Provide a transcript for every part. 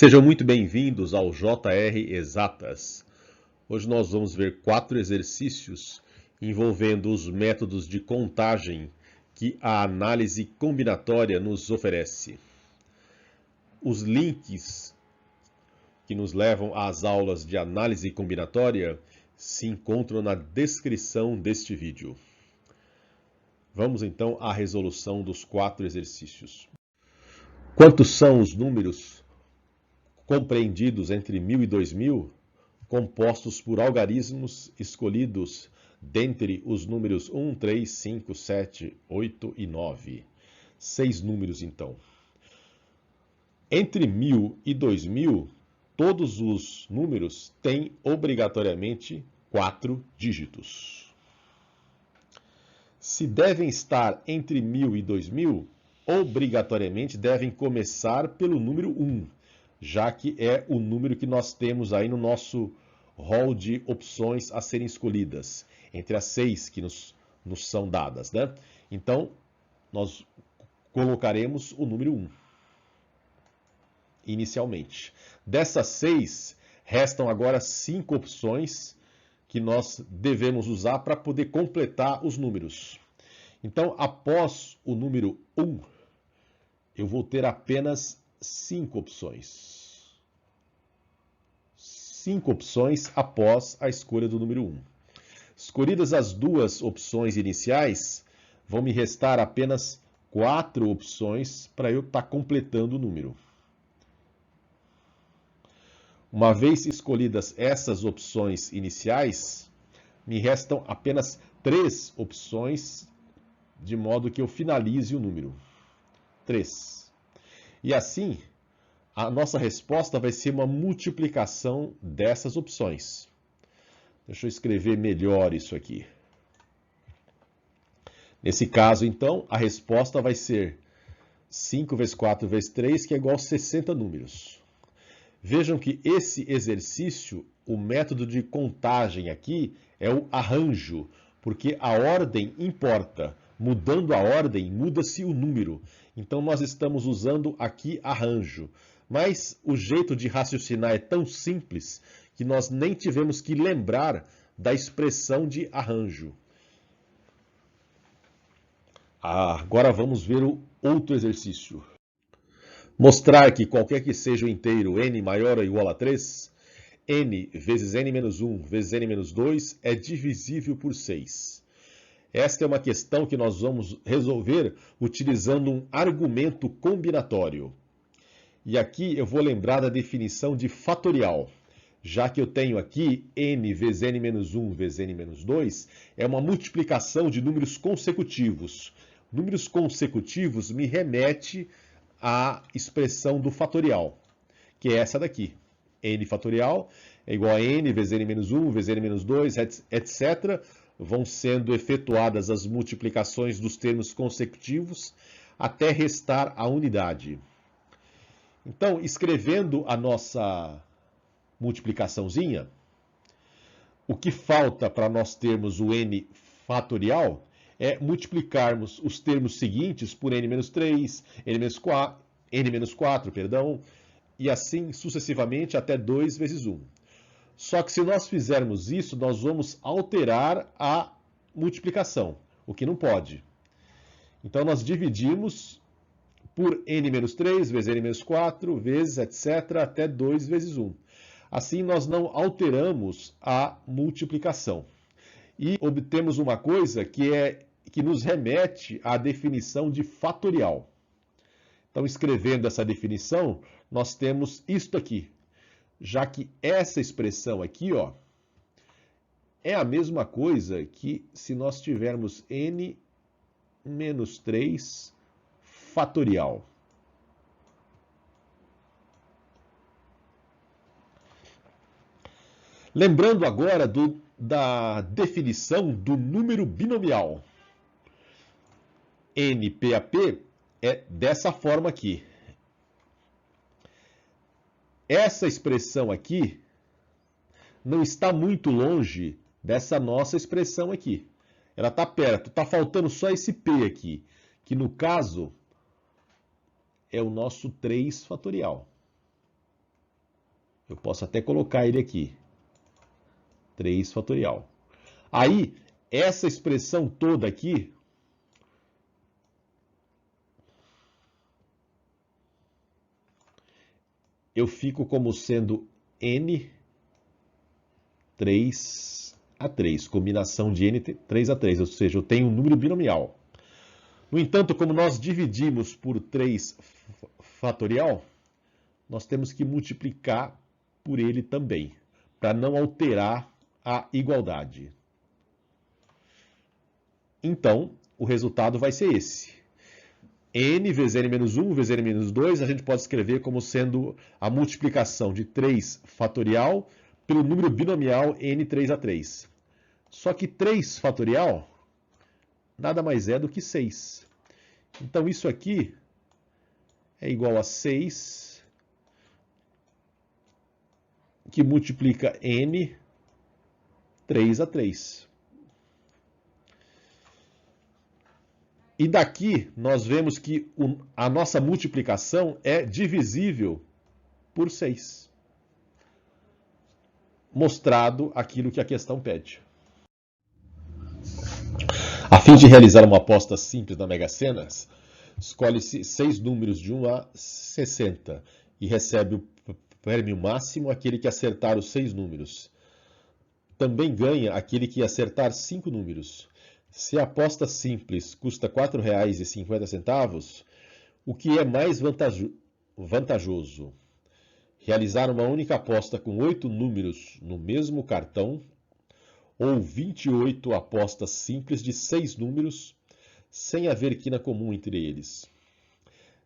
Sejam muito bem-vindos ao JR Exatas. Hoje nós vamos ver 4 exercícios envolvendo os métodos de contagem que a análise combinatória nos oferece. Os links que nos levam às aulas de análise combinatória se encontram na descrição deste vídeo. Vamos então à resolução dos 4 exercícios. Quantos são os números compreendidos entre 1000 e 2000, compostos por algarismos escolhidos dentre os números 1, 3, 5, 7, 8 e 9. 6 números, então. Entre 1000 e 2000, todos os números têm obrigatoriamente 4 dígitos. Se devem estar entre 1000 e 2000, obrigatoriamente devem começar pelo número 1, já que é o número que nós temos aí no nosso rol de opções a serem escolhidas, entre as 6 que nos são dadas, né? Então, nós colocaremos o número 1, inicialmente. Dessas 6, restam agora 5 opções que nós devemos usar para poder completar os números. Então, após o número 1, eu vou ter apenas 5 opções. 5 opções após a escolha do número 1. Escolhidas as 2 opções iniciais, vão me restar apenas 4 opções para eu estar completando o número. Uma vez escolhidas essas opções iniciais, me restam apenas 3 opções, de modo que eu finalize o número. 3. E assim, a nossa resposta vai ser uma multiplicação dessas opções. Deixa eu escrever melhor isso aqui. Nesse caso, então, a resposta vai ser 5 vezes 4 vezes 3, que é igual a 60 números. Vejam que esse exercício, o método de contagem aqui, é o arranjo, porque a ordem importa. Mudando a ordem, muda-se o número. Então, nós estamos usando aqui arranjo. Mas o jeito de raciocinar é tão simples que nós nem tivemos que lembrar da expressão de arranjo. Agora vamos ver o outro exercício. Mostrar que qualquer que seja o inteiro n maior ou igual a 3, n vezes n menos 1 vezes n menos 2 é divisível por 6. Esta é uma questão que nós vamos resolver utilizando um argumento combinatório. E aqui eu vou lembrar da definição de fatorial, já que eu tenho aqui n vezes n menos 1 vezes n menos 2, é uma multiplicação de números consecutivos. Números consecutivos me remete à expressão do fatorial, que é essa daqui. N fatorial é igual a n vezes n menos 1 vezes n menos 2, etc. Vão sendo efetuadas as multiplicações dos termos consecutivos até restar a unidade. Então, escrevendo a nossa multiplicaçãozinha, o que falta para nós termos o n fatorial é multiplicarmos os termos seguintes por n menos 3, n menos 4, e assim sucessivamente até 2 vezes 1. Só que se nós fizermos isso, nós vamos alterar a multiplicação, o que não pode. Então, nós dividimos por n menos 3 vezes n menos 4 vezes, etc., até 2 vezes 1. Assim, nós não alteramos a multiplicação. E obtemos uma coisa que nos remete à definição de fatorial. Então, escrevendo essa definição, nós temos isto aqui. Já que essa expressão aqui, ó, é a mesma coisa que se nós tivermos n menos 3 fatorial. Lembrando agora da definição do número binomial. NPAP é dessa forma aqui. Essa expressão aqui não está muito longe dessa nossa expressão aqui. Ela está perto, está faltando só esse P aqui, que no caso é o nosso 3 fatorial. Eu posso até colocar ele aqui. 3 fatorial. Aí, essa expressão toda aqui, eu fico como sendo n 3 a 3, combinação de n 3 a 3, ou seja, eu tenho um número binomial. No entanto, como nós dividimos por 3 fatorial, nós temos que multiplicar por ele também, para não alterar a igualdade. Então, o resultado vai ser esse. N vezes n menos 1 vezes n menos 2, a gente pode escrever como sendo a multiplicação de 3 fatorial pelo número binomial n 3 a 3. Só que 3 fatorial nada mais é do que 6. Então, isso aqui é igual a 6, que multiplica n 3 a 3. E daqui nós vemos que a nossa multiplicação é divisível por 6. Mostrado aquilo que a questão pede. A fim de realizar uma aposta simples na Mega Sena, escolhe-se 6 números de 1 a 60 e recebe o prêmio máximo aquele que acertar os 6 números. Também ganha aquele que acertar 5 números. Se a aposta simples custa R$ 4,50, o que é mais vantajoso? Realizar uma única aposta com 8 números no mesmo cartão ou 28 apostas simples de 6 números, sem haver quina comum entre eles.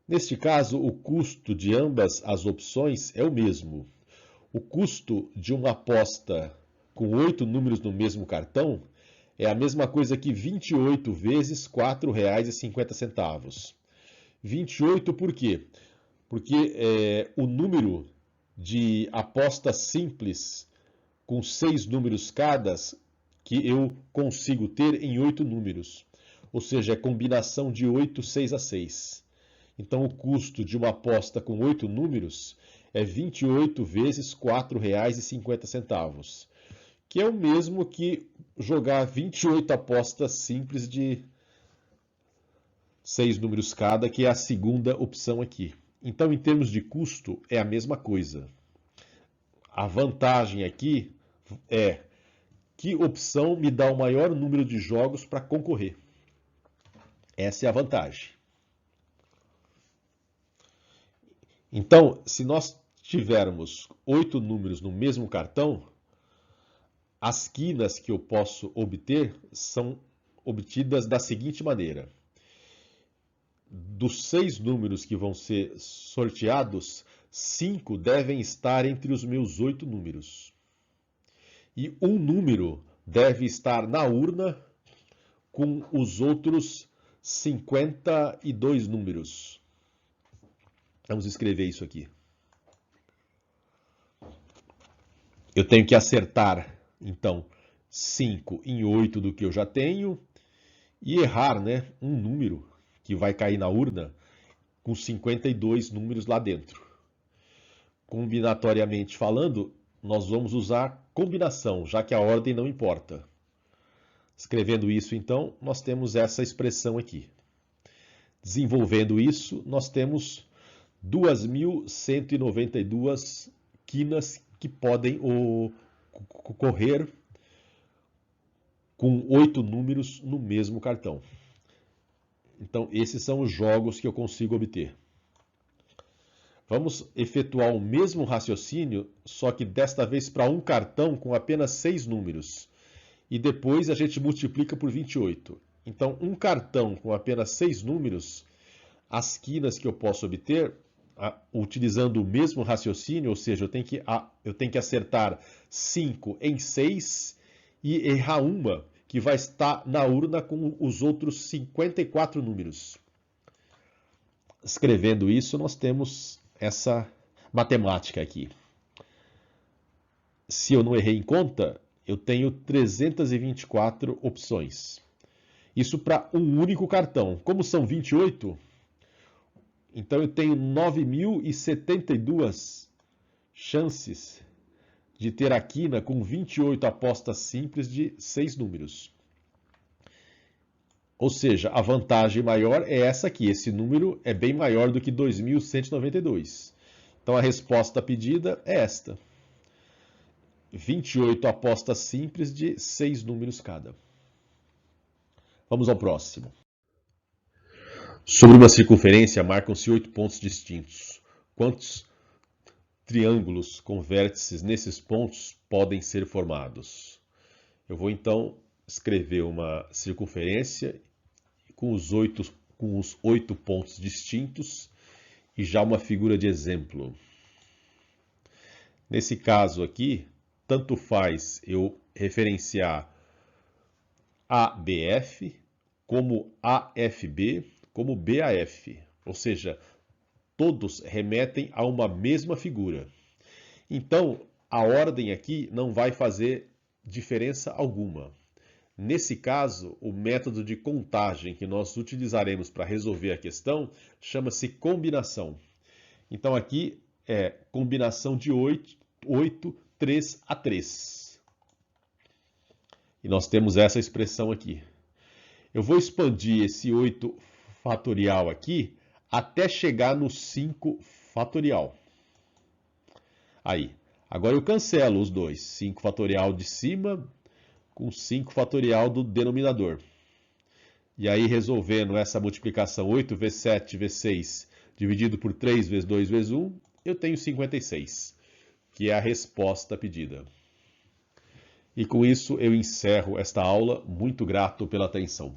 Neste caso, o custo de ambas as opções é o mesmo. O custo de uma aposta com 8 números no mesmo cartão é a mesma coisa que 28 vezes R$ 4,50. 28 por quê? Porque o número de apostas simples com 6 números cada que eu consigo ter em 8 números. Ou seja, é combinação de 8, 6 a 6. Então, o custo de uma aposta com 8 números é 28 vezes R$ 4,50. Que é o mesmo que jogar 28 apostas simples de 6 números cada, que é a segunda opção aqui. Então, em termos de custo, é a mesma coisa. A vantagem aqui é que opção me dá o maior número de jogos para concorrer. Essa é a vantagem. Então, se nós tivermos 8 números no mesmo cartão, as quinas que eu posso obter são obtidas da seguinte maneira. Dos 6 números que vão ser sorteados, 5 devem estar entre os meus 8 números. E um número deve estar na urna com os outros 52 números. Vamos escrever isso aqui. Eu tenho que acertar, então, 5 em 8 do que eu já tenho e errar, né, um número que vai cair na urna com 52 números lá dentro. Combinatoriamente falando, nós vamos usar combinação, já que a ordem não importa. Escrevendo isso, então, nós temos essa expressão aqui. Desenvolvendo isso, nós temos 2.192 quinas que podem ocorrer com 8 números no mesmo cartão. Então, esses são os jogos que eu consigo obter. Vamos efetuar o mesmo raciocínio, só que desta vez para um cartão com apenas 6 números. E depois a gente multiplica por 28. Então, um cartão com apenas 6 números, as quinas que eu posso obter, utilizando o mesmo raciocínio, ou seja, eu tenho que acertar 5 em 6 e errar uma, que vai estar na urna com os outros 54 números. Escrevendo isso, nós temos essa matemática aqui. Se eu não errei em conta, eu tenho 324 opções. Isso para um único cartão. Como são 28, então eu tenho 9.072 chances de ter a quina com 28 apostas simples de 6 números. Ou seja, a vantagem maior é essa aqui. Esse número é bem maior do que 2.192. Então a resposta pedida é esta. 28 apostas simples de 6 números cada. Vamos ao próximo. Sobre uma circunferência, marcam-se 8 pontos distintos. Quantos triângulos com vértices nesses pontos podem ser formados? Eu vou então escrever uma circunferência com os 8 pontos distintos e já uma figura de exemplo. Nesse caso aqui, tanto faz eu referenciar ABF, como AFB, como BAF. Ou seja, todos remetem a uma mesma figura. Então, a ordem aqui não vai fazer diferença alguma. Nesse caso, o método de contagem que nós utilizaremos para resolver a questão chama-se combinação. Então, aqui é combinação de 8, 3 a 3. E nós temos essa expressão aqui. Eu vou expandir esse 8 fatorial aqui até chegar no 5 fatorial. Aí, agora eu cancelo os dois. 5 fatorial de cima com 5 fatorial do denominador. E aí, resolvendo essa multiplicação 8 vezes 7 vezes 6 dividido por 3 vezes 2 vezes 1, eu tenho 56, que é a resposta pedida. E com isso eu encerro esta aula. Muito grato pela atenção.